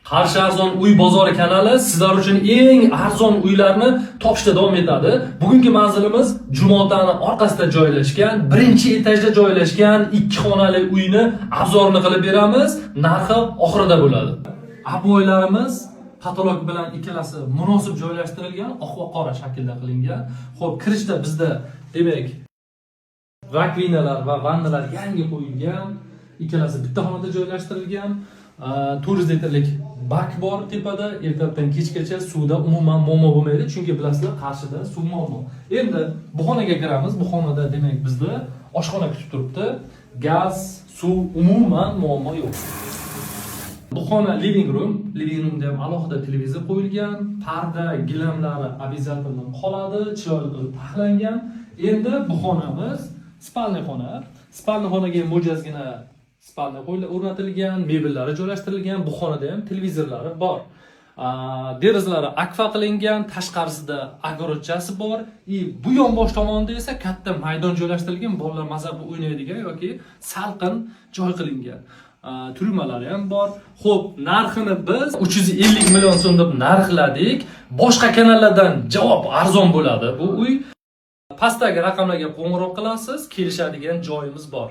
Qarshi arzon uy bozori kanali sizlar uchun eng arzon uylarni topishda davom etadi. Bugungi manzilimiz Jumotani orqasida joylashgan, birinchi etajda joylashgan 2 xonali uyni arzonni qilib beramiz. Narxi oxirida bo'ladi. Ob'oylarimiz patolog bilan ikkalasi munosib joylashtirilgan, oq va qora shaklda qilingan. Xo'p, kirishda bizda demak rakvinalar va vannalar yangi qo'yilgan. Ikkalasi bitta xonada joylashtirilgan. 400 litrlik bak bor tepada. Ertadan kechgacha suvda umuman muammo bo'lmaydi, chunki bilasizlar, Qarshida suv muammo. Endi bu xonaga kiramiz. Bu xonada demak bizda oshxona kutib turibdi. Gaz, suv umuman muammo yo'q. Bu xona living room. Living roomda ham alohida televizor qo'yilgan, parda, gilamlari обязательно qoladi, chiroyli qilib taxlangan. Endi bu xonamiz spalniy xona. Spalniy xonaga mo'jazgina spalniy o'rnatilgan, mebellari joylashtirilgan. Bu xonada ham televizorlari bor. Derazalari akfa qilingan, tashqarisida огородchasi bor. Bu yonbosh tomonda esa katta maydon joylashtirilgan, bolalar maza qilib o'ynaydigan yoki salqin joy qilingan. Turmalari ham bor. Xo'p, narxini biz 350 million so'm deb narxladik. Boshqa kanallardan javob arzon bo'ladi bu uy. Pastdagi raqamlarga qo'ng'iroq qilasiz, kelishadigan joyimiz bor.